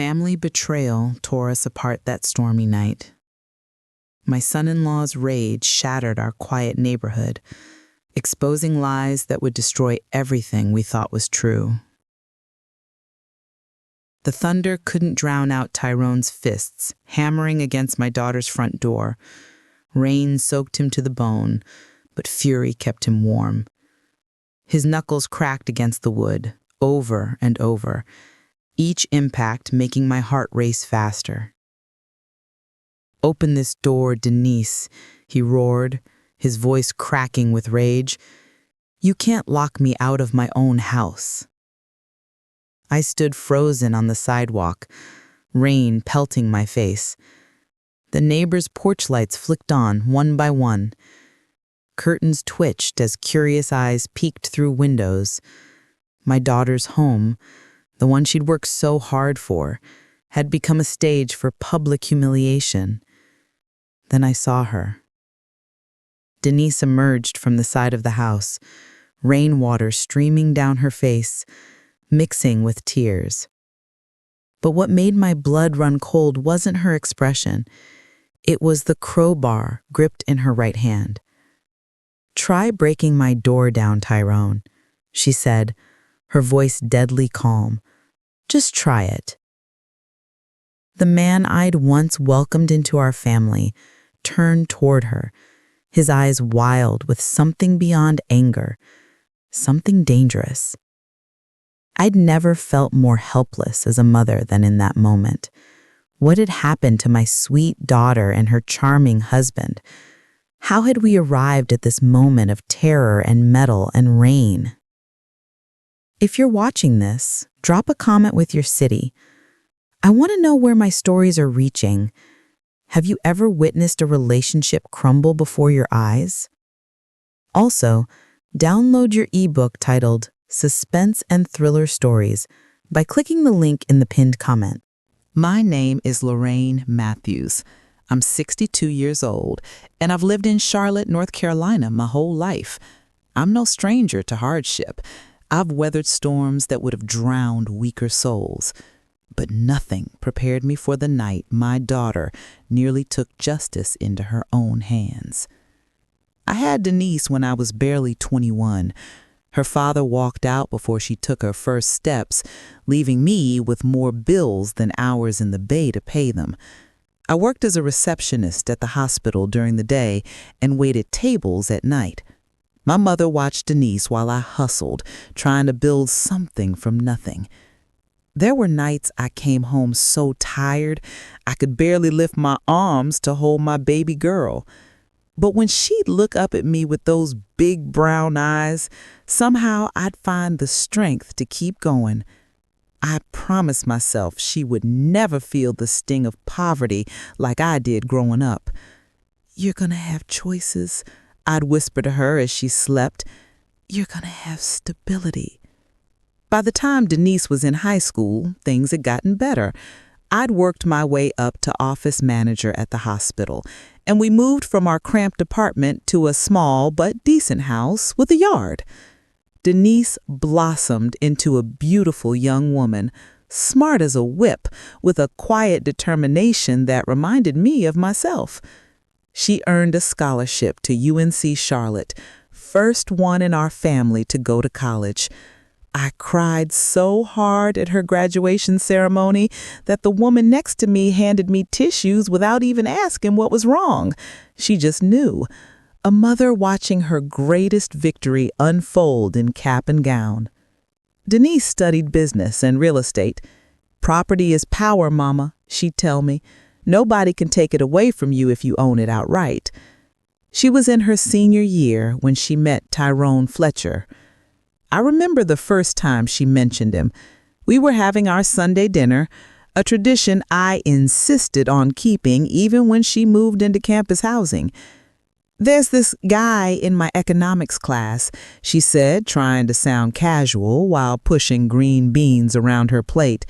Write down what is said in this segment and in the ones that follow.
Family betrayal tore us apart that stormy night. My son-in-law's rage shattered our quiet neighborhood, exposing lies that would destroy everything we thought was true. The thunder couldn't drown out Tyrone's fists, hammering against my daughter's front door. Rain soaked him to the bone, but fury kept him warm. His knuckles cracked against the wood, over and over, each impact making my heart race faster. "Open this door, Denise," he roared, his voice cracking with rage. "You can't lock me out of my own house." I stood frozen on the sidewalk, rain pelting my face. The neighbors' porch lights flicked on, one by one. Curtains twitched as curious eyes peeked through windows. My daughter's home, the one she'd worked so hard for, had become a stage for public humiliation. Then I saw her. Denise emerged from the side of the house, rainwater streaming down her face, mixing with tears. But what made my blood run cold wasn't her expression. It was the crowbar gripped in her right hand. "Try breaking my door down, Tyrone," she said, her voice deadly calm. "Just try it." The man I'd once welcomed into our family turned toward her, his eyes wild with something beyond anger, something dangerous. I'd never felt more helpless as a mother than in that moment. What had happened to my sweet daughter and her charming husband? How had we arrived at this moment of terror and metal and rain? If you're watching this, drop a comment with your city. I want to know where my stories are reaching. Have you ever witnessed a relationship crumble before your eyes? Also, download your ebook titled Suspense and Thriller Stories by clicking the link in the pinned comment. My name is Lorraine Matthews. I'm 62 years old, and I've lived in Charlotte, North Carolina my whole life. I'm no stranger to hardship. I've weathered storms that would have drowned weaker souls. But nothing prepared me for the night my daughter nearly took justice into her own hands. I had Denise when I was barely 21. Her father walked out before she took her first steps, leaving me with more bills than hours in the bay to pay them. I worked as a receptionist at the hospital during the day and waited tables at night. My mother watched Denise while I hustled, trying to build something from nothing. There were nights I came home so tired I could barely lift my arms to hold my baby girl. But when she'd look up at me with those big brown eyes, somehow I'd find the strength to keep going. I promised myself she would never feel the sting of poverty like I did growing up. "You're gonna have choices," I'd whisper to her as she slept. "You're gonna have stability." By the time Denise was in high school, things had gotten better. I'd worked my way up to office manager at the hospital, and we moved from our cramped apartment to a small but decent house with a yard. Denise blossomed into a beautiful young woman, smart as a whip, with a quiet determination that reminded me of myself. She earned a scholarship to UNC Charlotte, first one in our family to go to college. I cried so hard at her graduation ceremony that the woman next to me handed me tissues without even asking what was wrong. She just knew. A mother watching her greatest victory unfold in cap and gown. Denise studied business and real estate. "Property is power, Mama," she'd tell me. "Nobody can take it away from you if you own it outright." She was in her senior year when she met Tyrone Fletcher. I remember the first time she mentioned him. We were having our Sunday dinner, a tradition I insisted on keeping even when she moved into campus housing. "There's this guy in my economics class," she said, trying to sound casual while pushing green beans around her plate.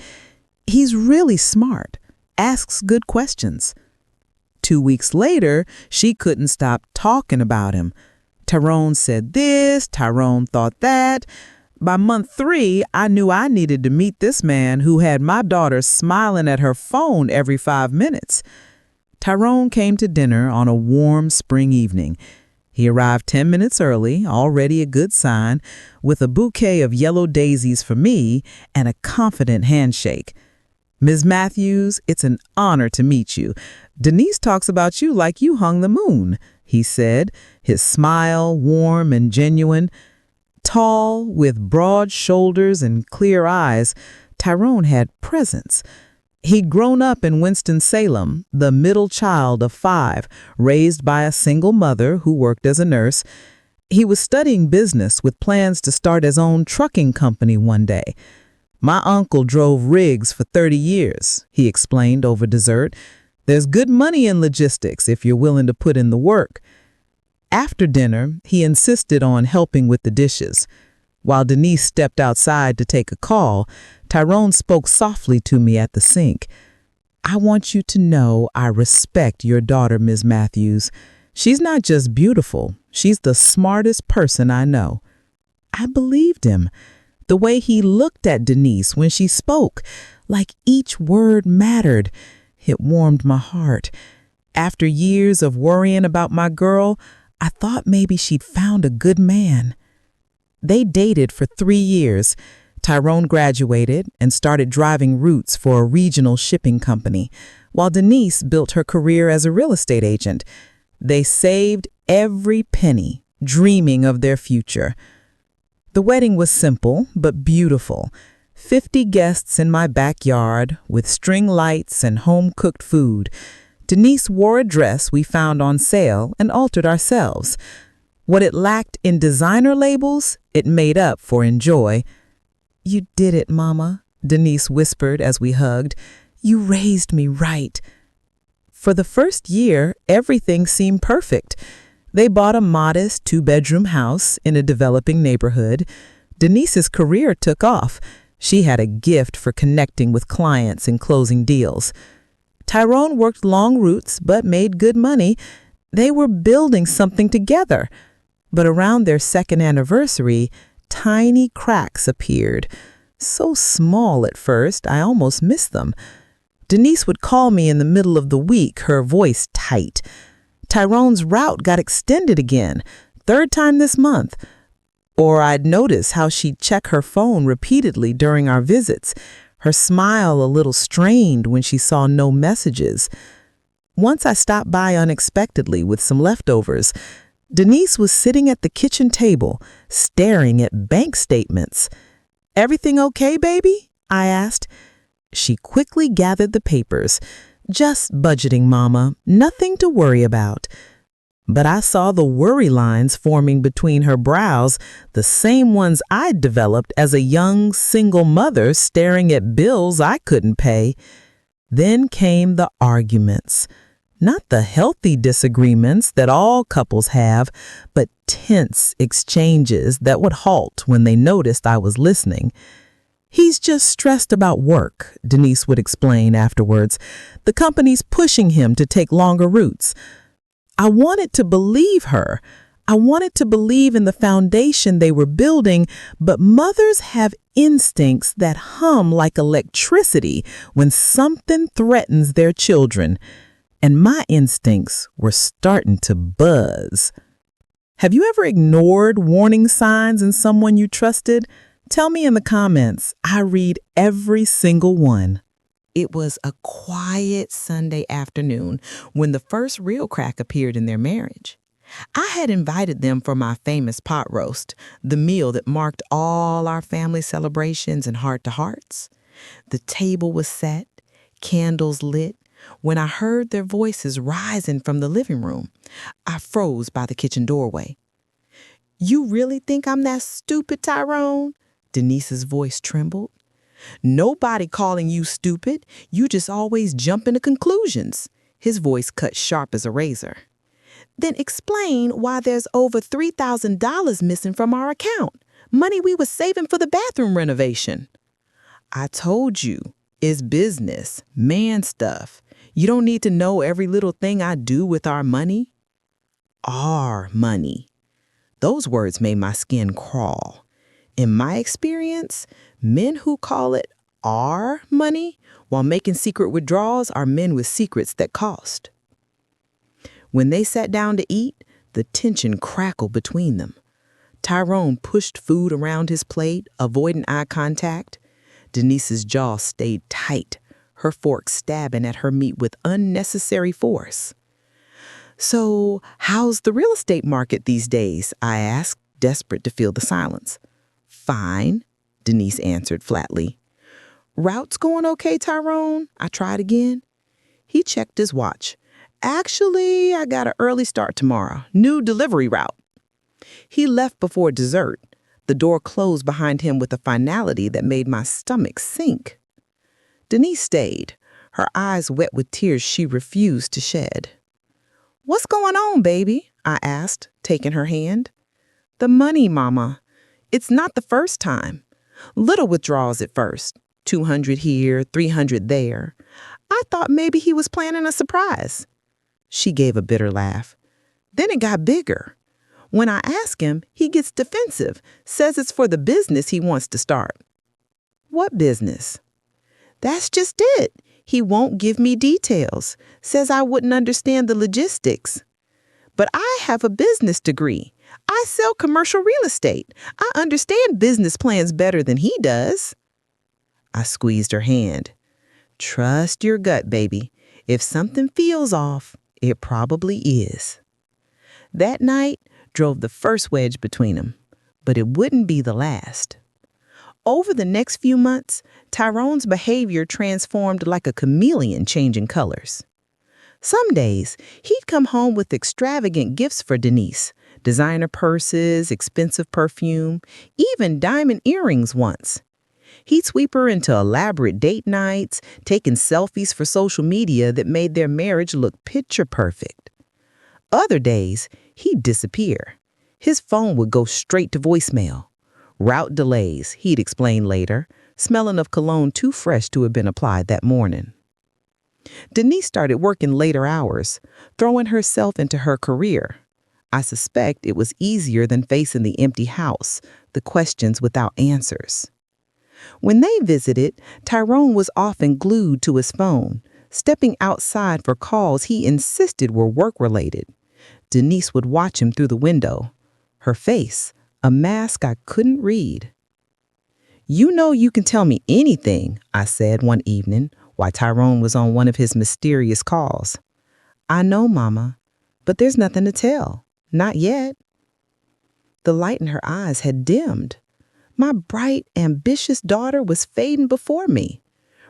"He's really smart, asks good questions." 2 weeks later, she couldn't stop talking about him. Tyrone said this, Tyrone thought that. By month 3, I knew I needed to meet this man who had my daughter smiling at her phone every 5 minutes. Tyrone came to dinner on a warm spring evening. He arrived 10 minutes early, already a good sign, with a bouquet of yellow daisies for me and a confident handshake. "Ms. Matthews, it's an honor to meet you. Denise talks about you like you hung the moon," he said, his smile warm and genuine. Tall, with broad shoulders and clear eyes, Tyrone had presence. He'd grown up in Winston-Salem, the middle child of 5, raised by a single mother who worked as a nurse. He was studying business with plans to start his own trucking company one day. "My uncle drove rigs for 30 years, he explained over dessert. "There's good money in logistics if you're willing to put in the work." After dinner, he insisted on helping with the dishes. While Denise stepped outside to take a call, Tyrone spoke softly to me at the sink. "I want you to know I respect your daughter, Ms. Matthews. She's not just beautiful, she's the smartest person I know." I believed him. The way he looked at Denise when she spoke, like each word mattered, it warmed my heart. After years of worrying about my girl, I thought maybe she'd found a good man. They dated for 3 years. Tyrone graduated and started driving routes for a regional shipping company, while Denise built her career as a real estate agent. They saved every penny, dreaming of their future. The wedding was simple but beautiful. 50 guests in my backyard with string lights and home-cooked food. Denise wore a dress we found on sale and altered ourselves. What it lacked in designer labels, it made up for in joy. "You did it, Mama," Denise whispered as we hugged. "You raised me right." For the first year, everything seemed perfect. They bought a modest 2-bedroom house in a developing neighborhood. Denise's career took off. She had a gift for connecting with clients and closing deals. Tyrone worked long routes but made good money. They were building something together. But around their 2nd anniversary, tiny cracks appeared. So small at first, I almost missed them. Denise would call me in the middle of the week, her voice tight. Tyrone's route got extended again, 3rd time this month. Or I'd notice how she'd check her phone repeatedly during our visits, her smile a little strained when she saw no messages. Once I stopped by unexpectedly with some leftovers. Denise was sitting at the kitchen table, staring at bank statements. "Everything okay, baby?" I asked. She quickly gathered the papers. "Just budgeting, Mama. Nothing to worry about." But I saw the worry lines forming between her brows, the same ones I'd developed as a young single mother staring at bills I couldn't pay. Then came the arguments. Not the healthy disagreements that all couples have, but tense exchanges that would halt when they noticed I was listening. "He's just stressed about work," Denise would explain afterwards. "The company's pushing him to take longer routes." I wanted to believe her. I wanted to believe in the foundation they were building, but mothers have instincts that hum like electricity when something threatens their children. And my instincts were starting to buzz. Have you ever ignored warning signs in someone you trusted? Tell me in the comments. I read every single one. It was a quiet Sunday afternoon when the first real crack appeared in their marriage. I had invited them for my famous pot roast, the meal that marked all our family celebrations and heart-to-hearts. The table was set, candles lit, when I heard their voices rising from the living room. I froze by the kitchen doorway. "You really think I'm that stupid, Tyrone?" Denise's voice trembled. "Nobody calling you stupid. You just always jump into conclusions." His voice cut sharp as a razor. "Then explain why there's over $3,000 missing from our account. Money we were saving for the bathroom renovation." "I told you, it's business, man stuff. You don't need to know every little thing I do with our money." Our money. Those words made my skin crawl. In my experience, men who call it our money while making secret withdrawals are men with secrets that cost. When they sat down to eat, the tension crackled between them. Tyrone pushed food around his plate, avoiding eye contact. Denise's jaw stayed tight, her fork stabbing at her meat with unnecessary force. "So, how's the real estate market these days?" I asked, desperate to fill the silence. "Fine," Denise answered flatly. "Route's going okay, Tyrone?" I tried again. He checked his watch. "Actually, I got an early start tomorrow. New delivery route." He left before dessert. The door closed behind him with a finality that made my stomach sink. Denise stayed, her eyes wet with tears she refused to shed. "What's going on, baby?" I asked, taking her hand. "The money, Mama. It's not the first time. Little withdrawals at first. 200 here, 300 there. I thought maybe he was planning a surprise." She gave a bitter laugh. "Then it got bigger. When I ask him, he gets defensive, says it's for the business he wants to start." "What business?" "That's just it. He won't give me details, says I wouldn't understand the logistics. But I have a business degree. I sell commercial real estate. I understand business plans better than he does." I squeezed her hand. "Trust your gut, baby. If something feels off, it probably is." That night drove the first wedge between them, but it wouldn't be the last. Over the next few months, Tyrone's behavior transformed like a chameleon changing colors. Some days, he'd come home with extravagant gifts for Denise, designer purses, expensive perfume, even diamond earrings once. He'd sweep her into elaborate date nights, taking selfies for social media that made their marriage look picture perfect. Other days, he'd disappear. His phone would go straight to voicemail. Route delays, he'd explain later, smelling of cologne too fresh to have been applied that morning. Denise started working later hours, throwing herself into her career. I suspect it was easier than facing the empty house, the questions without answers. When they visited, Tyrone was often glued to his phone, stepping outside for calls he insisted were work-related. Denise would watch him through the window, her face a mask I couldn't read. "You know you can tell me anything," I said one evening while Tyrone was on one of his mysterious calls. "I know, Mama, but there's nothing to tell. Not yet." The light in her eyes had dimmed. My bright, ambitious daughter was fading before me,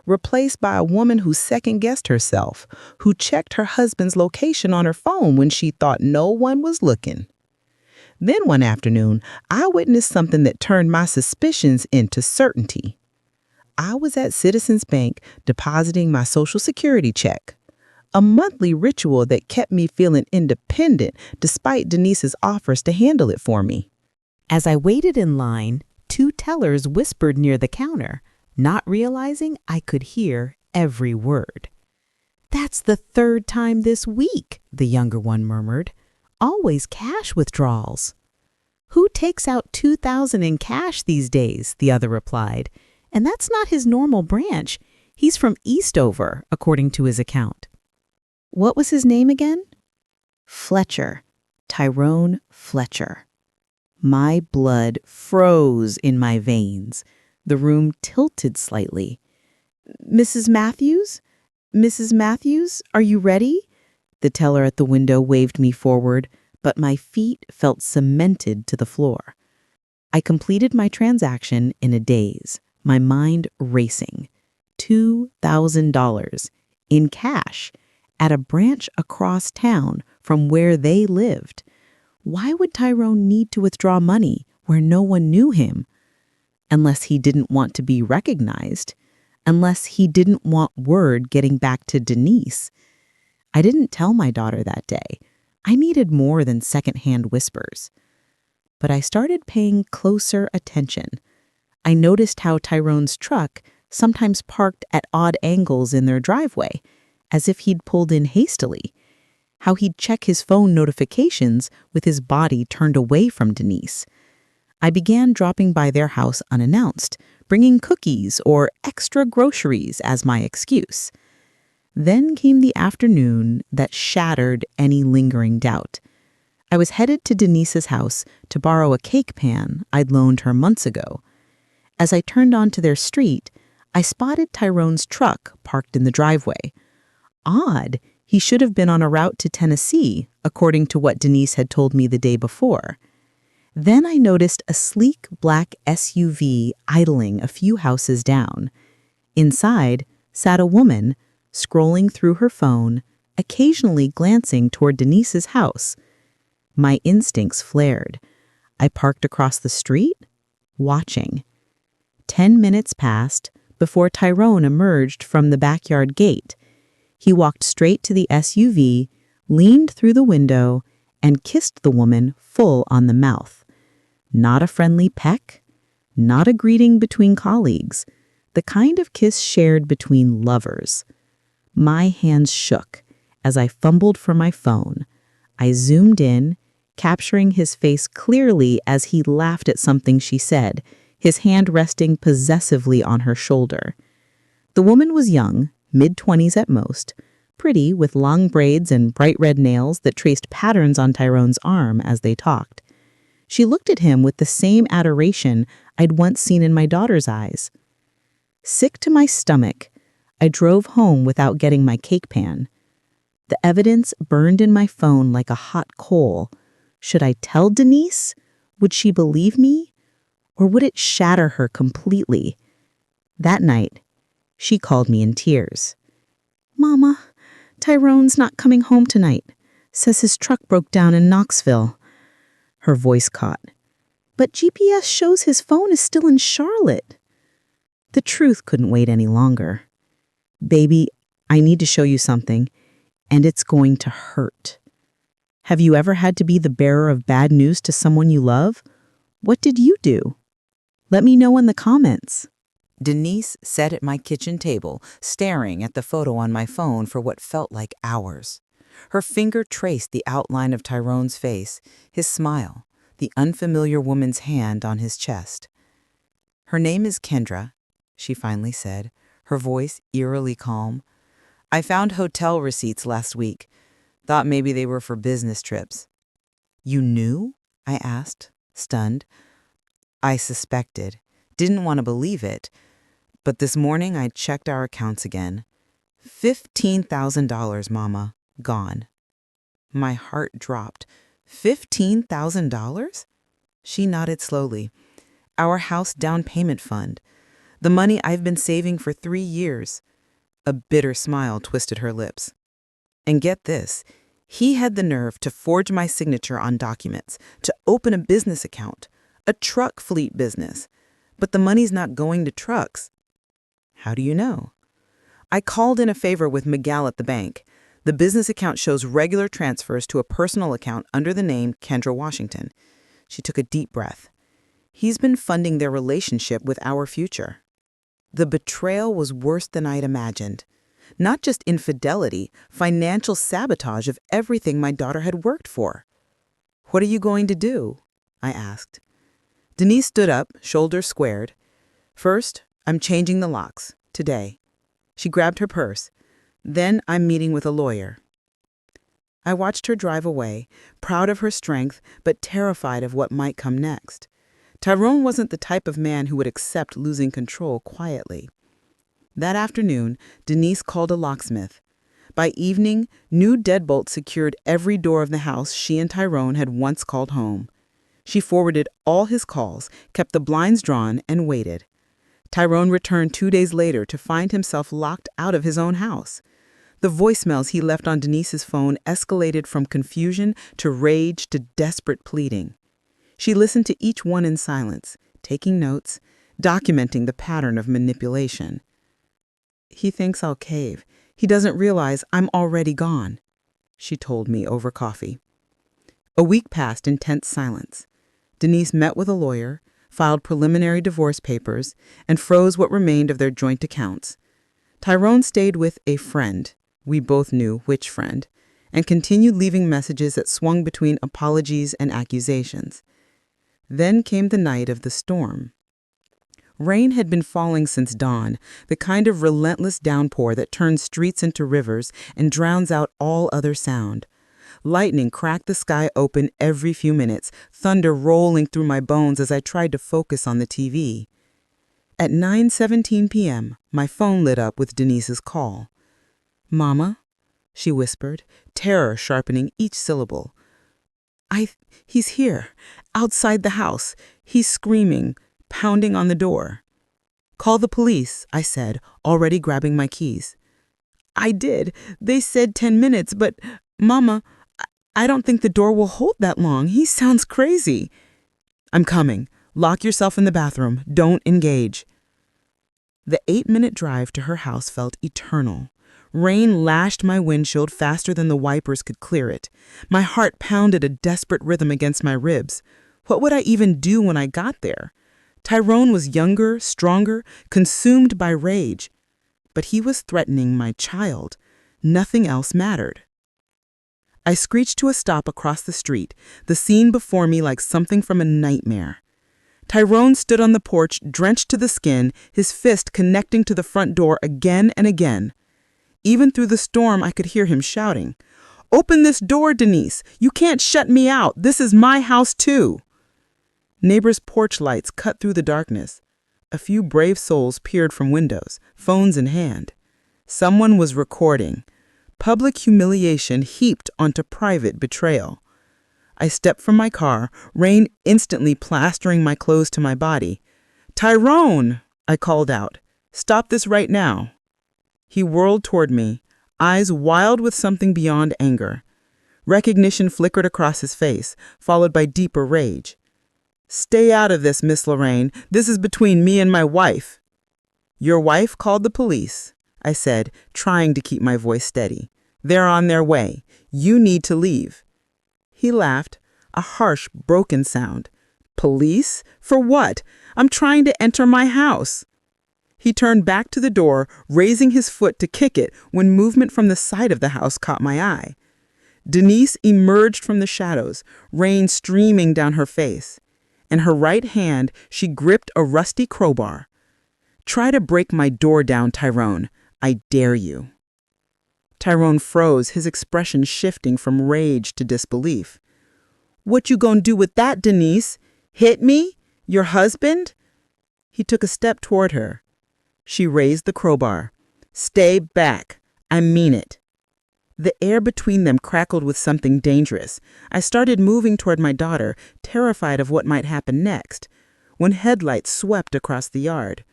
replaced by a woman who second-guessed herself, who checked her husband's location on her phone when she thought no one was looking. Then one afternoon, I witnessed something that turned my suspicions into certainty. I was at Citizens Bank depositing my Social Security check, a monthly ritual that kept me feeling independent despite Denise's offers to handle it for me. As I waited in line, 2 tellers whispered near the counter, not realizing I could hear every word. "That's the 3rd time this week," the younger one murmured. "Always cash withdrawals." "Who takes out $2,000 in cash these days?" the other replied. "And that's not his normal branch. He's from Eastover, according to his account." "What was his name again?" "Fletcher. Tyrone Fletcher." My blood froze in my veins. The room tilted slightly. "Mrs. Matthews? Mrs. Matthews, are you ready?" The teller at the window waved me forward, but my feet felt cemented to the floor. I completed my transaction in a daze, my mind racing. $2,000 in cash at a branch across town from where they lived. Why would Tyrone need to withdraw money where no one knew him? Unless he didn't want to be recognized. Unless he didn't want word getting back to Denise. I didn't tell my daughter that day. I needed more than secondhand whispers. But I started paying closer attention. I noticed how Tyrone's truck sometimes parked at odd angles in their driveway, as if he'd pulled in hastily. How he'd check his phone notifications with his body turned away from Denise. I began dropping by their house unannounced, bringing cookies or extra groceries as my excuse. Then came the afternoon that shattered any lingering doubt. I was headed to Denise's house to borrow a cake pan I'd loaned her months ago. As I turned onto their street, I spotted Tyrone's truck parked in the driveway. Odd, he should have been on a route to Tennessee, according to what Denise had told me the day before. Then I noticed a sleek black SUV idling a few houses down. Inside sat a woman, scrolling through her phone, occasionally glancing toward Denise's house. My instincts flared. I parked across the street, watching. 10 minutes passed before Tyrone emerged from the backyard gate. He walked straight to the SUV, leaned through the window, and kissed the woman full on the mouth. Not a friendly peck, not a greeting between colleagues, the kind of kiss shared between lovers. My hands shook as I fumbled for my phone. I zoomed in, capturing his face clearly as he laughed at something she said, his hand resting possessively on her shoulder. The woman was young, mid-20s at most, pretty with long braids and bright red nails that traced patterns on Tyrone's arm as they talked. She looked at him with the same adoration I'd once seen in my daughter's eyes. Sick to my stomach, I drove home without getting my cake pan. The evidence burned in my phone like a hot coal. Should I tell Denise? Would she believe me? Or would it shatter her completely? That night, she called me in tears. "Mama, Tyrone's not coming home tonight. Says his truck broke down in Knoxville." Her voice caught. "But GPS shows his phone is still in Charlotte." The truth couldn't wait any longer. "Baby, I need to show you something, and it's going to hurt." Have you ever had to be the bearer of bad news to someone you love? What did you do? Let me know in the comments. Denise sat at my kitchen table, staring at the photo on my phone for what felt like hours. Her finger traced the outline of Tyrone's face, his smile, the unfamiliar woman's hand on his chest. "Her name is Kendra," she finally said, her voice eerily calm. "I found hotel receipts last week. Thought maybe they were for business trips." "You knew?" I asked, stunned. I suspected, didn't want to believe it. But this morning I checked our accounts again. $15,000, Mama, gone. My heart dropped. $15,000? She nodded slowly. Our house down payment fund. The money I've been saving for 3 years. A bitter smile twisted her lips. And get this, he had the nerve to forge my signature on documents, to open a business account, a truck fleet business. But the money's not going to trucks. How do you know? I called in a favor with Miguel at the bank. The business account shows regular transfers to a personal account under the name Kendra Washington. She took a deep breath. He's been funding their relationship with our future. The betrayal was worse than I'd imagined. Not just infidelity, financial sabotage of everything my daughter had worked for. "What are you going to do?" I asked. Denise stood up, shoulders squared. "First, I'm changing the locks, today." She grabbed her purse. "Then I'm meeting with a lawyer." I watched her drive away, proud of her strength, but terrified of what might come next. Tyrone wasn't the type of man who would accept losing control quietly. That afternoon, Denise called a locksmith. By evening, new deadbolts secured every door of the house she and Tyrone had once called home. She forwarded all his calls, kept the blinds drawn, and waited. Tyrone returned 2 days later to find himself locked out of his own house. The voicemails he left on Denise's phone escalated from confusion to rage to desperate pleading. She listened to each one in silence, taking notes, documenting the pattern of manipulation. "He thinks I'll cave. He doesn't realize I'm already gone," she told me over coffee. A week passed in tense silence. Denise met with a lawyer, filed preliminary divorce papers, and froze what remained of their joint accounts. Tyrone stayed with a friend, we both knew which friend, and continued leaving messages that swung between apologies and accusations. Then came the night of the storm. Rain had been falling since dawn, the kind of relentless downpour that turns streets into rivers and drowns out all other sound. Lightning cracked the sky open every few minutes, thunder rolling through my bones as I tried to focus on the TV. At 9:17 p.m., my phone lit up with Denise's call. "Mama," she whispered, terror sharpening each syllable. He's here, outside the house. He's screaming, pounding on the door." "Call the police," I said, already grabbing my keys. "I did. They said 10 minutes, but, Mama, I don't think the door will hold that long. He sounds crazy." "I'm coming. Lock yourself in the bathroom. Don't engage." The 8-minute drive to her house felt eternal. Rain lashed my windshield faster than the wipers could clear it. My heart pounded a desperate rhythm against my ribs. What would I even do when I got there? Tyrone was younger, stronger, consumed by rage. But he was threatening my child. Nothing else mattered. I screeched to a stop across the street, the scene before me like something from a nightmare. Tyrone stood on the porch, drenched to the skin, his fist connecting to the front door again and again. Even through the storm, I could hear him shouting, "Open this door, Denise! You can't shut me out! This is my house, too!" Neighbors' porch lights cut through the darkness. A few brave souls peered from windows, phones in hand. Someone was recording. Public humiliation heaped onto private betrayal. I stepped from my car, rain instantly plastering my clothes to my body. "Tyrone!" I called out. "Stop this right now." He whirled toward me, eyes wild with something beyond anger. Recognition flickered across his face, followed by deeper rage. "Stay out of this, Miss Lorraine. This is between me and my wife." "Your wife called the police," I said, trying to keep my voice steady. "They're on their way. You need to leave." He laughed, a harsh, broken sound. "Police? For what? I'm trying to enter my house." He turned back to the door, raising his foot to kick it when movement from the side of the house caught my eye. Denise emerged from the shadows, rain streaming down her face. In her right hand, she gripped a rusty crowbar. "Try to break my door down, Tyrone. I dare you." Tyrone froze, his expression shifting from rage to disbelief. "What you gonna do with that, Denise? Hit me? Your husband?" He took a step toward her. She raised the crowbar. "Stay back. I mean it." The air between them crackled with something dangerous. I started moving toward my daughter, terrified of what might happen next, when headlights swept across the yard.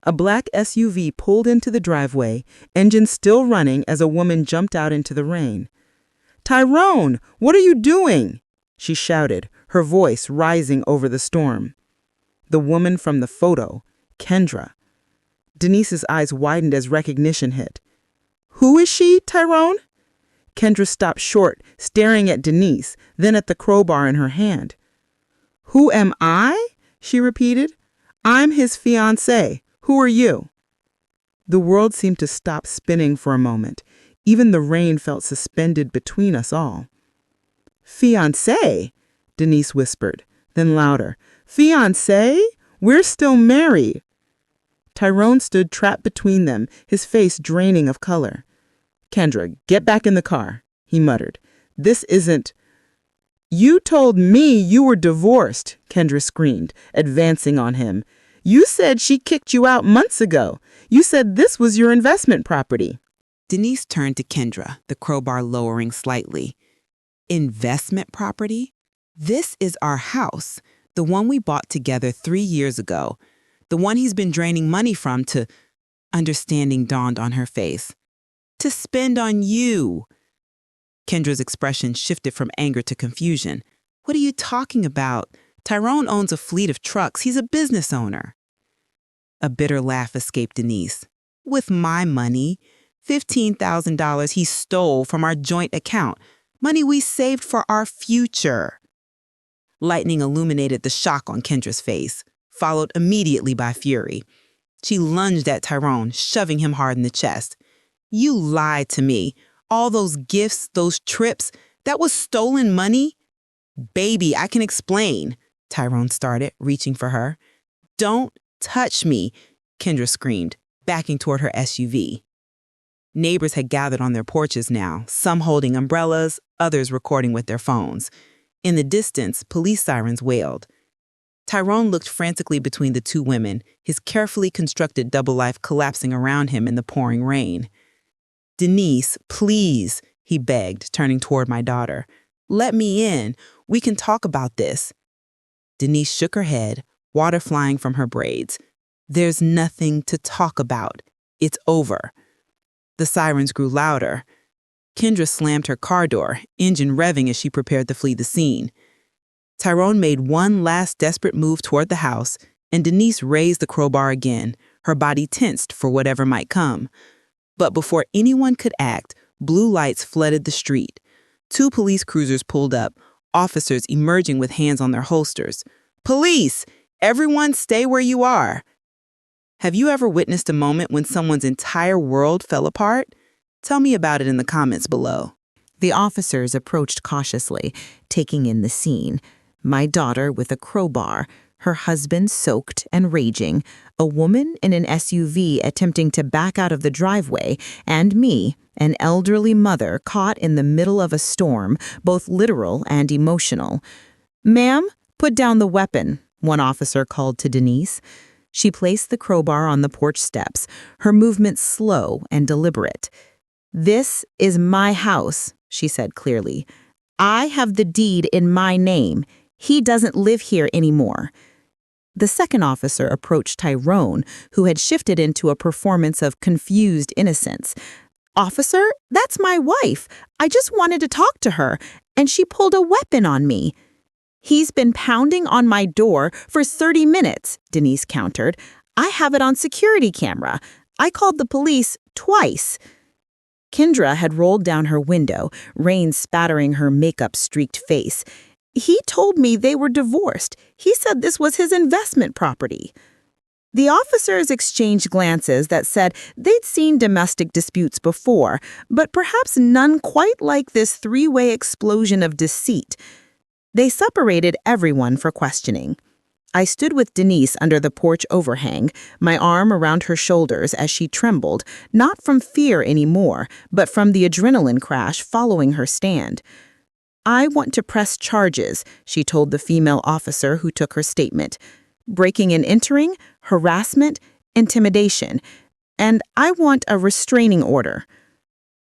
A black SUV pulled into the driveway, engine still running as a woman jumped out into the rain. "Tyrone, what are you doing?" she shouted, her voice rising over the storm. The woman from the photo, Kendra. Denise's eyes widened as recognition hit. "Who is she, Tyrone?" Kendra stopped short, staring at Denise, then at the crowbar in her hand. "Who am I?" she repeated. "I'm his fiancée. Who are you?" The world seemed to stop spinning for a moment. Even the rain felt suspended between us all. "Fiancée?" Denise whispered, then louder. "Fiancée? We're still married." Tyrone stood trapped between them, his face draining of color. "Kendra, get back in the car," he muttered. "This isn't—" "You told me you were divorced," Kendra screamed, advancing on him. "You said she kicked you out months ago. You said this was your investment property." Denise turned to Kendra, the crowbar lowering slightly. "Investment property? This is our house, the one we bought together 3 years ago. The one he's been draining money from to—" Understanding dawned on her face. "To spend on you." Kendra's expression shifted from anger to confusion. "What are you talking about? Tyrone owns a fleet of trucks. He's a business owner." A bitter laugh escaped Denise. "With my money. $15,000 he stole from our joint account. Money we saved for our future." Lightning illuminated the shock on Kendra's face, followed immediately by fury. She lunged at Tyrone, shoving him hard in the chest. "You lied to me. All those gifts, those trips, that was stolen money?" "Baby, I can explain." Tyrone started, reaching for her. "Don't touch me," Kendra screamed, backing toward her SUV. Neighbors had gathered on their porches now, some holding umbrellas, others recording with their phones. In the distance, police sirens wailed. Tyrone looked frantically between the two women, his carefully constructed double life collapsing around him in the pouring rain. "Denise, please," he begged, turning toward my daughter. "Let me in. We can talk about this." Denise shook her head, water flying from her braids. "There's nothing to talk about. It's over." The sirens grew louder. Kendra slammed her car door, engine revving as she prepared to flee the scene. Tyrone made one last desperate move toward the house, and Denise raised the crowbar again, her body tensed for whatever might come. But before anyone could act, blue lights flooded the street. 2 police cruisers pulled up, officers emerging with hands on their holsters. "Police! Everyone stay where you are!" Have you ever witnessed a moment when someone's entire world fell apart? Tell me about it in the comments below. The officers approached cautiously, taking in the scene. My daughter with a crowbar, her husband soaked and raging, a woman in an SUV attempting to back out of the driveway, and me, an elderly mother caught in the middle of a storm, both literal and emotional. "Ma'am, put down the weapon," one officer called to Denise. She placed the crowbar on the porch steps, her movements slow and deliberate. "This is my house," she said clearly. "I have the deed in my name. He doesn't live here anymore." The second officer approached Tyrone, who had shifted into a performance of confused innocence. "Officer, that's my wife. I just wanted to talk to her, and she pulled a weapon on me." "He's been pounding on my door for 30 minutes, Denise countered. "I have it on security camera. I called the police twice." Kendra had rolled down her window, rain spattering her makeup-streaked face. "He told me they were divorced. He said this was his investment property." The officers exchanged glances that said they'd seen domestic disputes before, but perhaps none quite like this 3-way explosion of deceit. They separated everyone for questioning. I stood with Denise under the porch overhang, my arm around her shoulders as she trembled, not from fear anymore, but from the adrenaline crash following her stand. "I want to press charges," she told the female officer who took her statement. "Breaking and entering, harassment, intimidation, and I want a restraining order."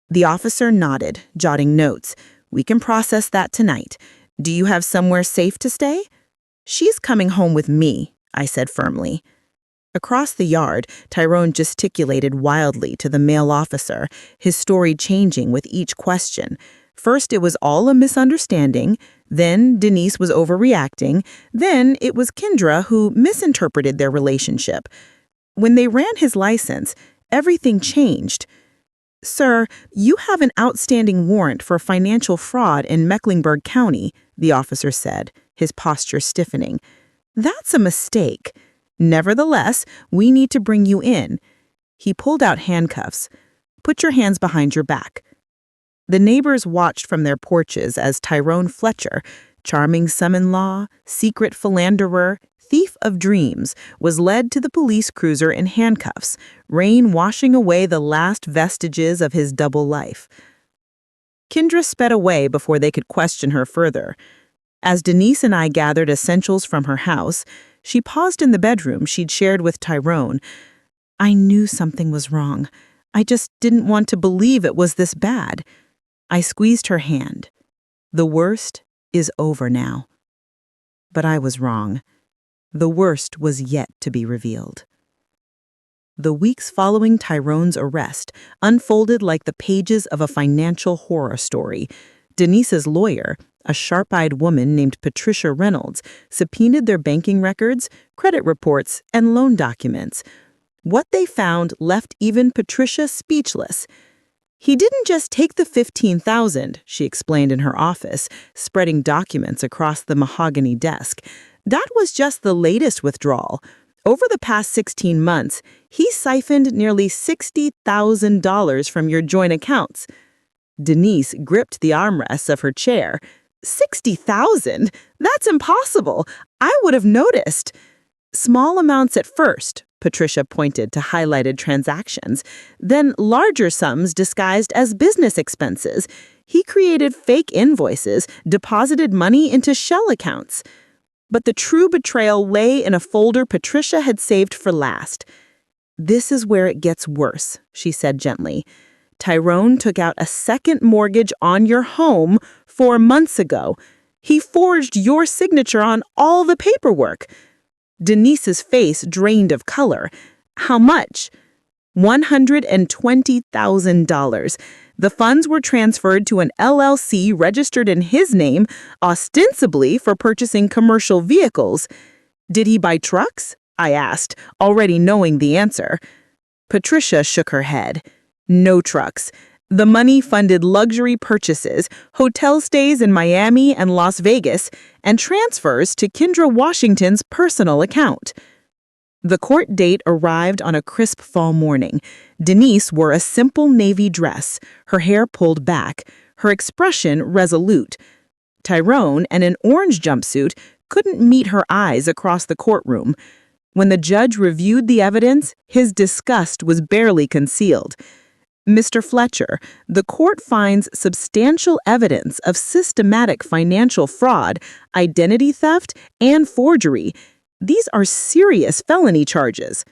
The officer nodded, jotting notes. "We can process that tonight. Do you have somewhere safe to stay?" "She's coming home with me," I said firmly. Across the yard, Tyrone gesticulated wildly to the male officer, his story changing with each question. First, it was all a misunderstanding. Then Denise was overreacting. Then it was Kendra who misinterpreted their relationship. When they ran his license, everything changed. "Sir, you have an outstanding warrant for financial fraud in Mecklenburg County," the officer said, his posture stiffening. "That's a mistake. Nevertheless, we need to bring you in." He pulled out handcuffs. "Put your hands behind your back." The neighbors watched from their porches as Tyrone Fletcher, charming son-in-law, secret philanderer, thief of dreams, was led to the police cruiser in handcuffs, rain washing away the last vestiges of his double life. Kendra sped away before they could question her further. As Denise and I gathered essentials from her house, she paused in the bedroom she'd shared with Tyrone. "I knew something was wrong. I just didn't want to believe it was this bad." I squeezed her hand. The worst is over now. But I was wrong. The worst was yet to be revealed. The weeks following Tyrone's arrest unfolded like the pages of a financial horror story. Denise's lawyer, a sharp-eyed woman named Patricia Reynolds, subpoenaed their banking records, credit reports, and loan documents. What they found left even Patricia speechless. "He didn't just take the $15,000, she explained in her office, spreading documents across the mahogany desk. "That was just the latest withdrawal. Over the past 16 months, he siphoned nearly $60,000 from your joint accounts." Denise gripped the armrests of her chair. "60,000? That's impossible. I would have noticed. Small amounts at first, Patricia pointed to highlighted transactions, then larger sums disguised as business expenses. He created fake invoices, deposited money into shell accounts. But the true betrayal lay in a folder Patricia had saved for last. This is where it gets worse, she said gently. Tyrone took out a second mortgage on your home 4 months ago. He forged your signature on all the paperwork. Denise's face drained of color. How much? $120,000. The funds were transferred to an LLC registered in his name, ostensibly for purchasing commercial vehicles. Did he buy trucks? I asked, already knowing the answer. Patricia shook her head. No trucks. The money funded luxury purchases, hotel stays in Miami and Las Vegas, and transfers to Kendra Washington's personal account. The court date arrived on a crisp fall morning. Denise wore a simple navy dress, her hair pulled back, her expression resolute. Tyrone, in an orange jumpsuit, couldn't meet her eyes across the courtroom. When the judge reviewed the evidence, his disgust was barely concealed. Mr. Fletcher, the court finds substantial evidence of systematic financial fraud, identity theft, and forgery. These are serious felony charges.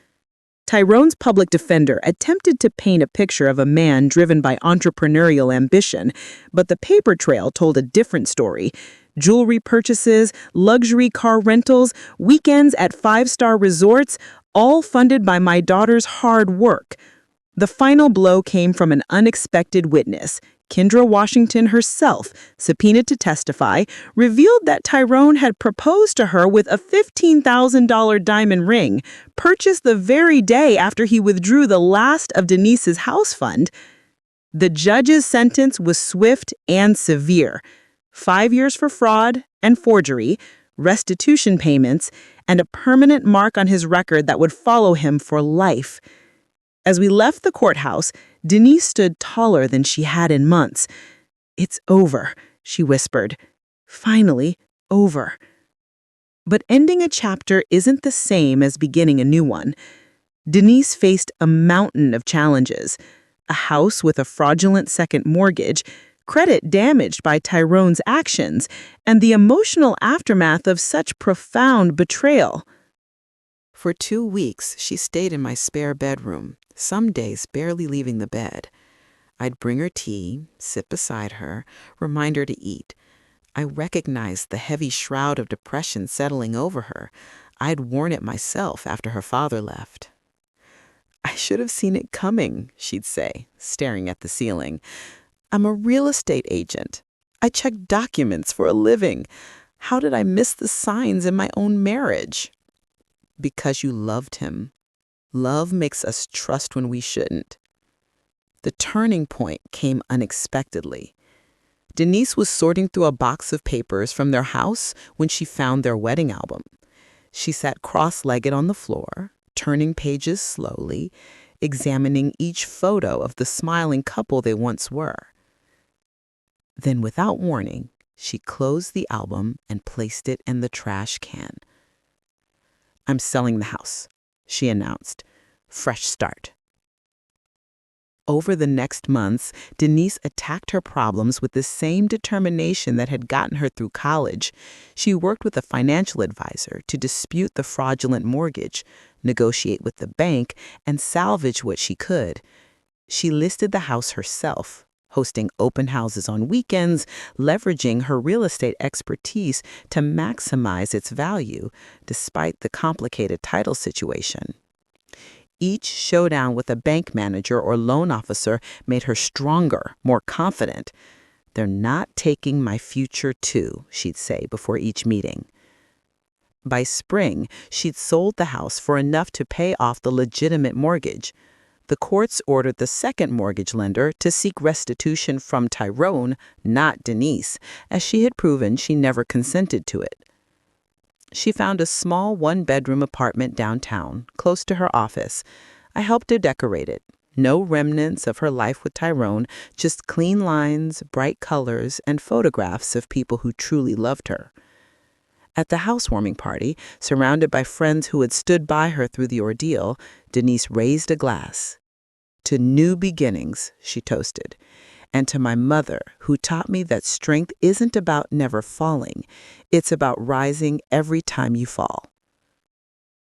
Tyrone's public defender attempted to paint a picture of a man driven by entrepreneurial ambition, but the paper trail told a different story. Jewelry purchases, luxury car rentals, weekends at 5-star resorts, all funded by my daughter's hard work. The final blow came from an unexpected witness. Kendra Washington herself, subpoenaed to testify, revealed that Tyrone had proposed to her with a $15,000 diamond ring, purchased the very day after he withdrew the last of Denise's house fund. The judge's sentence was swift and severe. 5 years for fraud and forgery, restitution payments, and a permanent mark on his record that would follow him for life. As we left the courthouse, Denise stood taller than she had in months. "It's over," she whispered. "Finally, over." But ending a chapter isn't the same as beginning a new one. Denise faced a mountain of challenges: a house with a fraudulent second mortgage, credit damaged by Tyrone's actions, and the emotional aftermath of such profound betrayal. For 2 weeks, she stayed in my spare bedroom, some days barely leaving the bed. I'd bring her tea, sit beside her, remind her to eat. I recognized the heavy shroud of depression settling over her. I'd worn it myself after her father left. "I should have seen it coming," she'd say, staring at the ceiling. "I'm a real estate agent. I check documents for a living. How did I miss the signs in my own marriage?" Because you loved him. Love makes us trust when we shouldn't. The turning point came unexpectedly. Denise was sorting through a box of papers from their house when she found their wedding album. She sat cross-legged on the floor, turning pages slowly, examining each photo of the smiling couple they once were. Then, without warning, she closed the album and placed it in the trash can. "I'm selling the house," she announced. "Fresh start." Over the next months, Denise attacked her problems with the same determination that had gotten her through college. She worked with a financial advisor to dispute the fraudulent mortgage, negotiate with the bank, and salvage what she could. She listed the house herself, hosting open houses on weekends, leveraging her real estate expertise to maximize its value, despite the complicated title situation. Each showdown with a bank manager or loan officer made her stronger, more confident. "They're not taking my future too," she'd say before each meeting. By spring, she'd sold the house for enough to pay off the legitimate mortgage. The courts ordered the second mortgage lender to seek restitution from Tyrone, not Denise, as she had proven she never consented to it. She found a small one-bedroom apartment downtown, close to her office. I helped her decorate it. No remnants of her life with Tyrone, just clean lines, bright colors, and photographs of people who truly loved her. At the housewarming party, surrounded by friends who had stood by her through the ordeal, Denise raised a glass. "To new beginnings," she toasted, "and to my mother, who taught me that strength isn't about never falling, it's about rising every time you fall."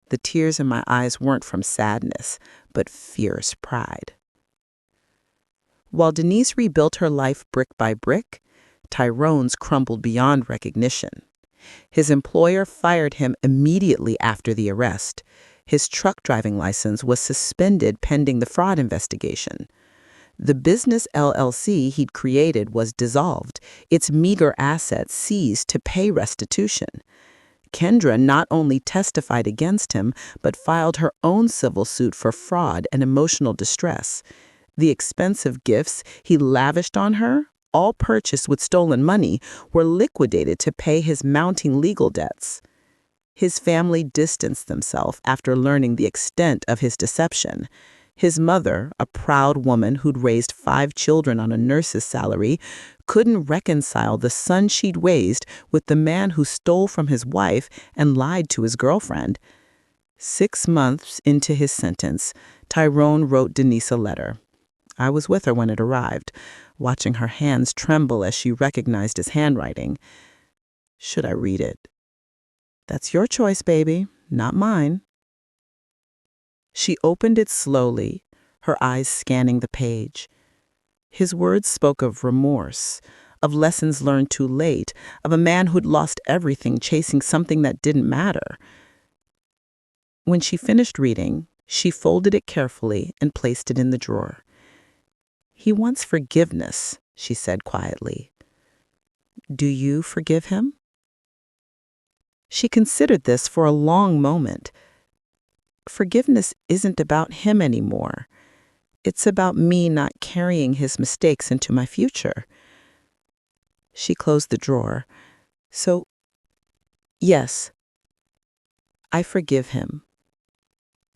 The tears in my eyes weren't from sadness, but fierce pride. While Denise rebuilt her life brick by brick, Tyrone's crumbled beyond recognition. His employer fired him immediately after the arrest. His truck driving license was suspended pending the fraud investigation. The business LLC he'd created was dissolved, its meager assets seized to pay restitution. Kendra not only testified against him, but filed her own civil suit for fraud and emotional distress. The expensive gifts he lavished on her, all purchased with stolen money, were liquidated to pay his mounting legal debts. His family distanced themselves after learning the extent of his deception. His mother, a proud woman who'd raised 5 children on a nurse's salary, couldn't reconcile the son she'd raised with the man who stole from his wife and lied to his girlfriend. 6 months into his sentence, Tyrone wrote Denise a letter. I was with her when it arrived, watching her hands tremble as she recognized his handwriting. Should I read it? That's your choice, baby, not mine. She opened it slowly, her eyes scanning the page. His words spoke of remorse, of lessons learned too late, of a man who'd lost everything chasing something that didn't matter. When she finished reading, she folded it carefully and placed it in the drawer. "He wants forgiveness," she said quietly. "Do you forgive him?" She considered this for a long moment. Forgiveness isn't about him anymore. It's about me not carrying his mistakes into my future. She closed the drawer. So, yes, I forgive him.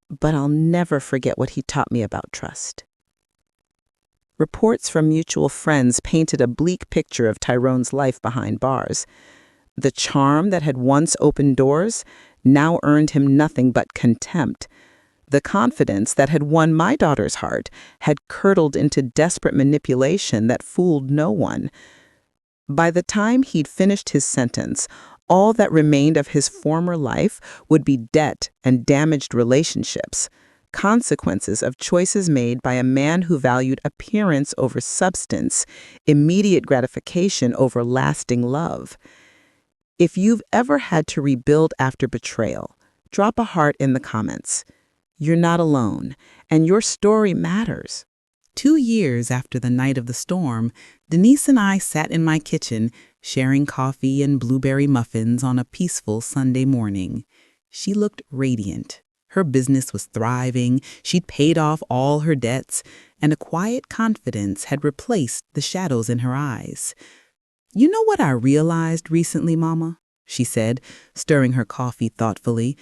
But I'll never forget what he taught me about trust. Reports from mutual friends painted a bleak picture of Tyrone's life behind bars. The charm that had once opened doors now earned him nothing but contempt. The confidence that had won my daughter's heart had curdled into desperate manipulation that fooled no one. By the time he'd finished his sentence, all that remained of his former life would be debt and damaged relationships, consequences of choices made by a man who valued appearance over substance, immediate gratification over lasting love. If you've ever had to rebuild after betrayal, drop a heart in the comments. You're not alone, and your story matters. 2 years after the night of the storm, Denise and I sat in my kitchen, sharing coffee and blueberry muffins on a peaceful Sunday morning. She looked radiant. Her business was thriving, she'd paid off all her debts, and a quiet confidence had replaced the shadows in her eyes. "You know what I realized recently, Mama?" she said, stirring her coffee thoughtfully.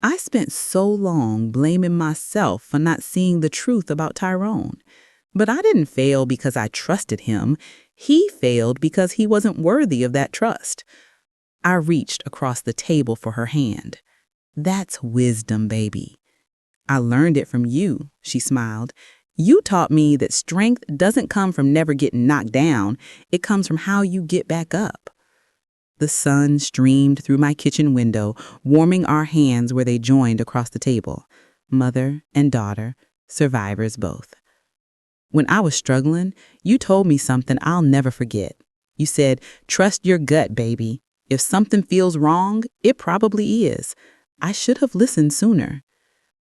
"I spent so long blaming myself for not seeing the truth about Tyrone. But I didn't fail because I trusted him. He failed because he wasn't worthy of that trust." I reached across the table for her hand. "That's wisdom, baby." "I learned it from you," she smiled. "You taught me that strength doesn't come from never getting knocked down. It comes from how you get back up." The sun streamed through my kitchen window, warming our hands where they joined across the table. Mother and daughter, survivors both. "When I was struggling, you told me something I'll never forget. You said, 'Trust your gut, baby. If something feels wrong, it probably is.' I should have listened sooner."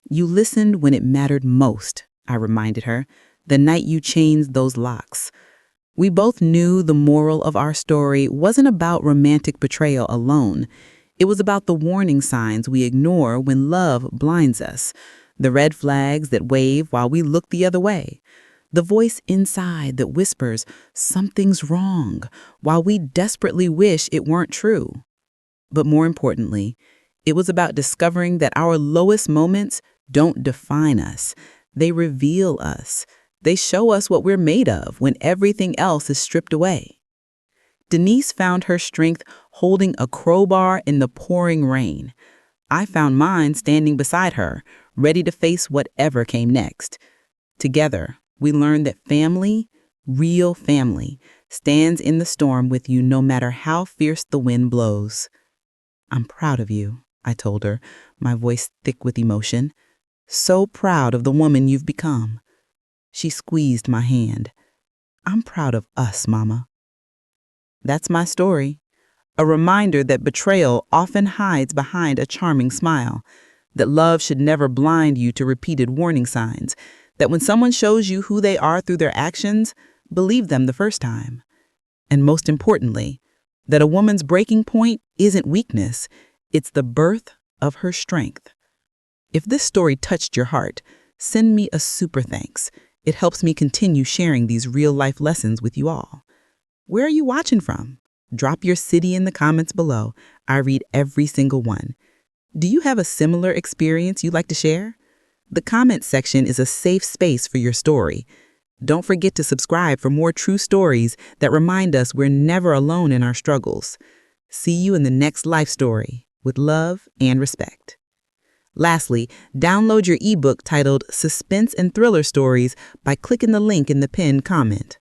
"You listened when it mattered most," I reminded her, "the night you changed those locks." We both knew the moral of our story wasn't about romantic betrayal alone. It was about the warning signs we ignore when love blinds us, the red flags that wave while we look the other way, the voice inside that whispers, "Something's wrong," while we desperately wish it weren't true. But more importantly, it was about discovering that our lowest moments don't define us. They reveal us. They show us what we're made of when everything else is stripped away. Denise found her strength holding a crowbar in the pouring rain. I found mine standing beside her, ready to face whatever came next. Together, we learned that family, real family, stands in the storm with you no matter how fierce the wind blows. "I'm proud of you," I told her, my voice thick with emotion. "So proud of the woman you've become." She squeezed my hand. "I'm proud of us, Mama." That's my story. A reminder that betrayal often hides behind a charming smile, that love should never blind you to repeated warning signs, that when someone shows you who they are through their actions, believe them the first time. And most importantly, that a woman's breaking point isn't weakness, it's the birth of her strength. If this story touched your heart, send me a super thanks. It helps me continue sharing these real-life lessons with you all. Where are you watching from? Drop your city in the comments below. I read every single one. Do you have a similar experience you'd like to share? The comment section is a safe space for your story. Don't forget to subscribe for more true stories that remind us we're never alone in our struggles. See you in the next life story with love and respect. Lastly, download your ebook titled Suspense and Thriller Stories by clicking the link in the pinned comment.